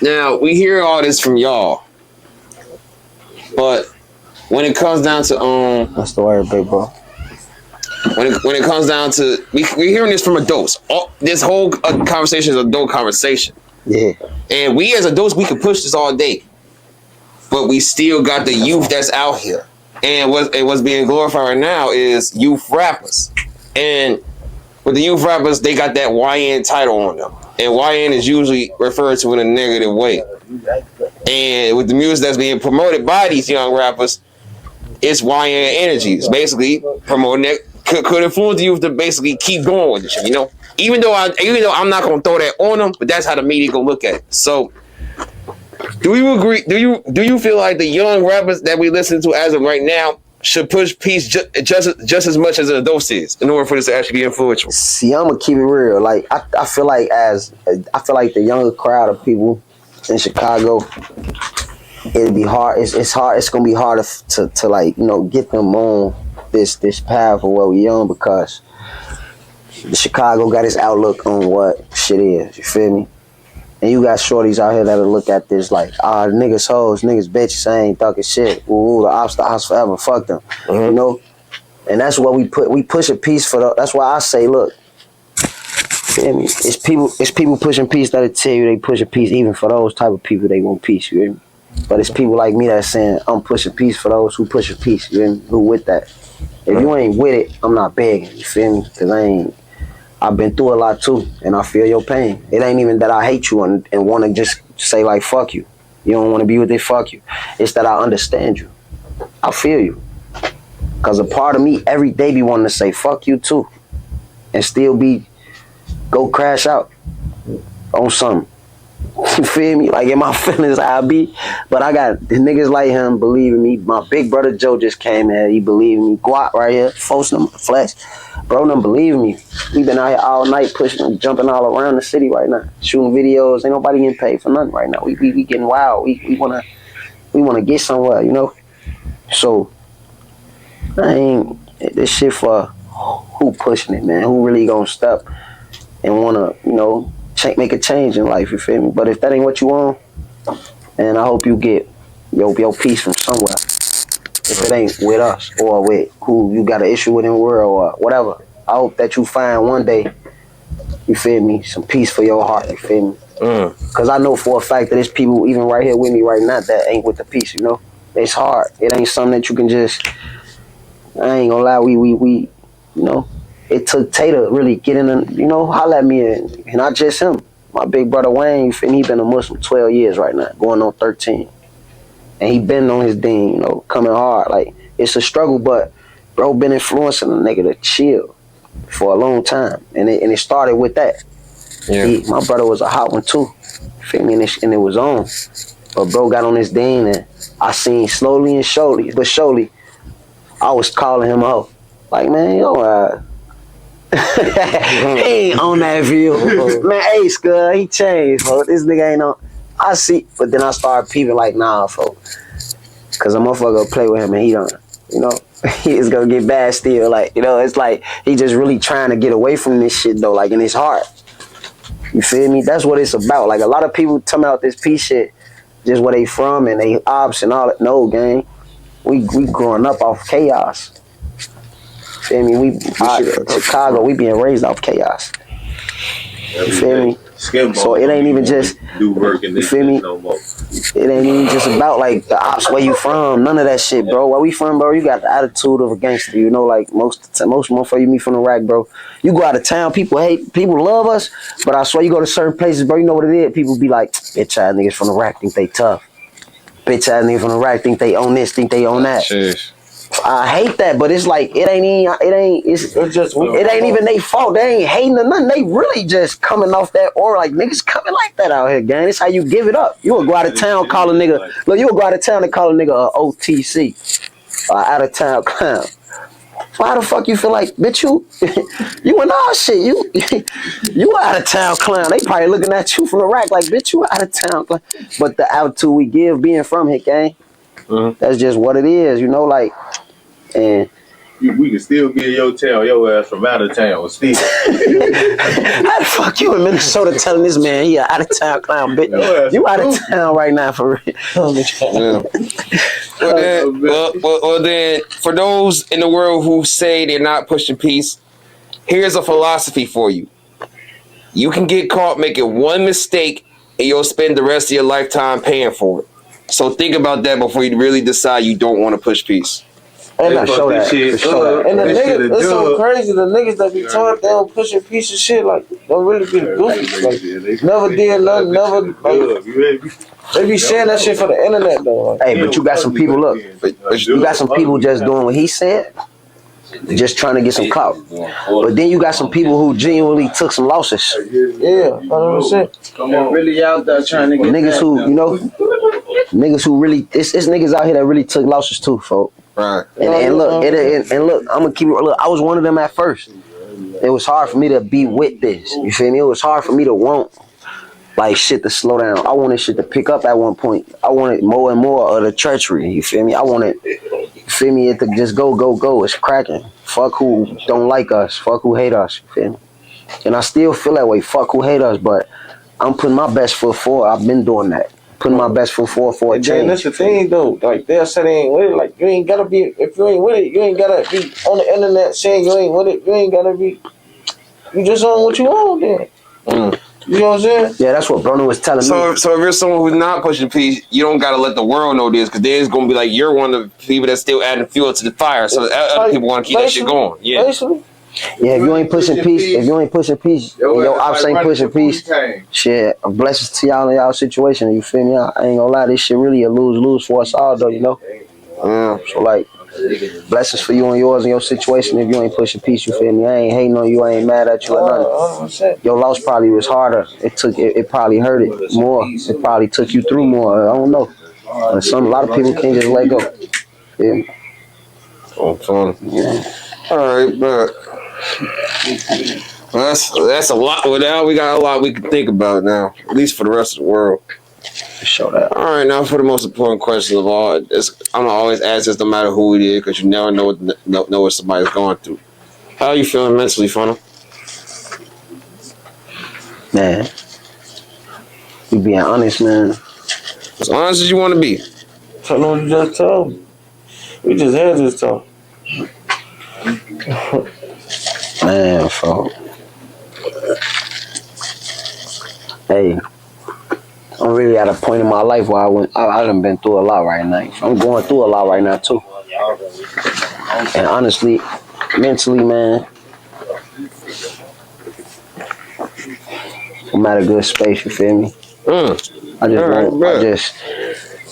Now we hear all this from y'all, but when it comes down to That's the word, big bro. When it comes down to we're hearing this from adults. This whole conversation is an adult conversation. Yeah. And we as adults, we can push this all day, but we still got the youth that's out here. And what's being glorified right now is youth rappers. And with the youth rappers, they got that YN title on them. And YN is usually referred to in a negative way. And with the music that's being promoted by these young rappers, it's YN energy. It's basically promoting that could influence the youth to basically keep going with the shit, you know? Even though I'm not gonna throw that on them, but that's how the media gonna look at it. So do you agree? Do you feel like the young rappers that we listen to as of right now should push peace just as much as the adults is in order for this to actually be influential? See, I'm gonna keep it real. Like I feel like the younger crowd of people in Chicago, it'd be hard. It's hard. It's gonna be harder to like, you know, get them on this path of what we on, because Chicago got its outlook on what shit is. You feel me? And you got shorties out here that'll look at this like, niggas hoes, niggas bitches, I ain't talking shit. Ooh, the ops forever, fuck them. Mm-hmm. You know? And that's what we push a piece for. That's why I say, look, feel me? It's people pushing peace that'll tell you they push a peace even for those type of people they want peace, you hear me? But it's people like me that's saying I'm pushing peace for those who push a peace, you hear me? Who with that. If you ain't with it, I'm not begging, you feel me? Because I've been through a lot too, and I feel your pain. It ain't even that I hate you and want to just say like, fuck you. You don't want to be with it, fuck you. It's that I understand you. I feel you. Because a part of me every day be wanting to say, fuck you too. And still go crash out on something. You feel me? Like in my feelings, I be. But I got niggas like him believing me. My big brother Joe just came here. He believed me. Guap right here, forcing him flesh. Bro, them believe me. We been out here all night pushing and jumping all around the city right now, shooting videos. Ain't nobody getting paid for nothing right now. We getting wild. We wanna get somewhere, you know. So this shit for who pushing it, man. Who really gonna step and wanna, you know, make a change in life, you feel me? But if that ain't what you want, and I hope you get your peace from somewhere. If it ain't with us or with who you got an issue with in the world or whatever, I hope that you find one day, you feel me, some peace for your heart, you feel me? Because I know for a fact that there's people even right here with me right now that ain't with the peace, you know? It's hard. It ain't something that you can just, I ain't gonna lie, we you know, it took Tay to really get in and, you know, holler at me, and not just him. My big brother Wayne, he been a Muslim 12 years right now, going on 13. And he been on his thing, you know, coming hard. Like, it's a struggle, but bro been influencing a nigga to chill for a long time. And it started with that. Yeah. My brother was a hot one too. Feel me? And it was on. But bro got on his thing, and I seen slowly and surely, I was calling him out. Like, man, yo, he ain't on that view. Man, hey, Scud, he changed, bro. This nigga ain't on. I see, but then I started peeping like, nah, folks. Because a motherfucker play with him and he don't, you know, he's gonna get bad still. Like, you know, it's like he just really trying to get away from this shit, though, like in his heart. You feel me? That's what it's about. Like, a lot of people tell me about this peace shit, just where they from and they ops and all that. No, gang. We growing up off chaos. Feel me? Chicago, we being raised off chaos. You feel me? So it ain't even just, you feel me? It ain't even just about like the ops, where you from, none of that shit, bro. Where we from, bro, you got the attitude of a gangster, you know, like most motherfuckers you meet from the rack, bro. You go out of town, people love us, but I swear you go to certain places, bro, you know what it is, people be like, bitch ass niggas from the rack think they tough. Bitch ass niggas from the rack think they own this, think they own that. Jeez. I hate that, but it's like it ain't even they fault. They ain't hating or nothing. They really just coming off that aura. Like, niggas coming like that out here, gang. It's how you give it up. You will go out of town, call a nigga. Look, you will go out of town and call a nigga a OTC, out of town clown. Why the fuck you feel like, bitch, you and all shit, you out of town clown. They probably looking at you from the rack like, bitch, you out of town clown. But the attitude we give being from here, gang, that's just what it is, you know, like. And We can still be in your town, your ass from out of town. Still. How the fuck you in Minnesota telling this man he a out of town clown bitch? You out of town right now for real. Yeah. Well, then, for those in the world who say they're not pushing peace, here's a philosophy for you. You can get caught making one mistake and you'll spend the rest of your lifetime paying for it. So think about that before you really decide you don't want to push peace. And I show that. And the niggas, it's so crazy. The niggas that be taught they don't push a piece of shit like don't really be goofy. Like never did nothing, never. Like, they be saying that shit for the internet though. Like, hey, but you got some people. Look, you got some people just doing what he said, just trying to get some clout. But then you got some people who genuinely took some losses. yeah, 100%. They're really out there trying to get niggas who, you know, niggas who really, it's niggas out here that really took losses too, folks. Right. And look, and look, I'm gonna keep it. Look, I was one of them at first. It was hard for me to be with this. You feel me? It was hard for me to want like shit to slow down. I wanted shit to pick up at one point. I wanted more and more of the treachery. You feel me? I wanted, you feel me? It to just go. It's cracking. Fuck who don't like us. Fuck who hate us. You feel me? And I still feel that way. Fuck who hate us. But I'm putting my best foot forward. I've been doing that. Putting my best foot forward for a change. And that's the thing though. Like they'll say they ain't with it. Like you ain't gotta be. If you ain't with it, you ain't gotta be on the internet saying you ain't with it. You ain't gotta be. You just on what you want then. You know what I'm saying? Yeah, that's what Bruno was telling me. So if you're someone who's not pushing peace, you don't gotta let the world know this, because then it's gonna be like you're one of the people that's still adding fuel to the fire. So other people want to keep that shit going. Yeah. Basically. Yeah, if you ain't pushing peace, and your ops ain't pushing peace, shit, blessings to y'all in y'all situation. You feel me? I ain't gonna lie, this shit really a lose-lose for us all, though. You know. So like, blessings for you and yours in your situation. If you ain't pushing peace, you feel me? I ain't hating on you. I ain't mad at you or nothing. Your loss probably was harder. It probably hurt it more. It probably took you through more. I don't know. And a lot of people can't just let go. Yeah. Oh, fun. Yeah. All right, but that's a lot. Well, now we got a lot we can think about now, at least for the rest of the world. Show that. All right, now for the most important question of all, I'm gonna always ask this, no matter who it is, because you never know what somebody's going through. How are you feeling mentally, Funnel? Man, you being honest, man. As honest as you want to be. I know what you just told me. We just had this talk. Man, fuck. Hey, I'm really at a point in my life where I done been through a lot right now. I'm going through a lot right now too. And honestly, mentally, man, I'm at a good space. You feel me?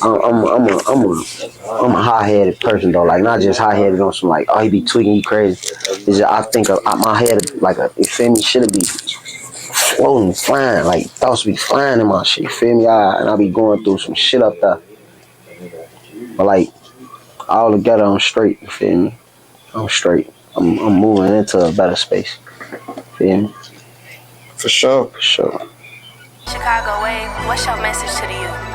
I'm a high-headed person though. Like not just high-headed on some like, oh, he be tweaking, he crazy. It's just, I think my head like you feel me, should be floating, flying, like thoughts be flying in my shit. You feel me? And I be going through some shit up there. But like all together, I'm straight. You feel me? I'm straight. I'm moving into a better space. Feel me? For sure. Chicago Wave, what's your message to the youth?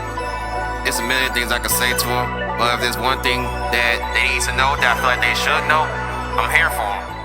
There's a million things I could say to them, but if there's one thing that they need to know that I feel like they should know, I'm here for them.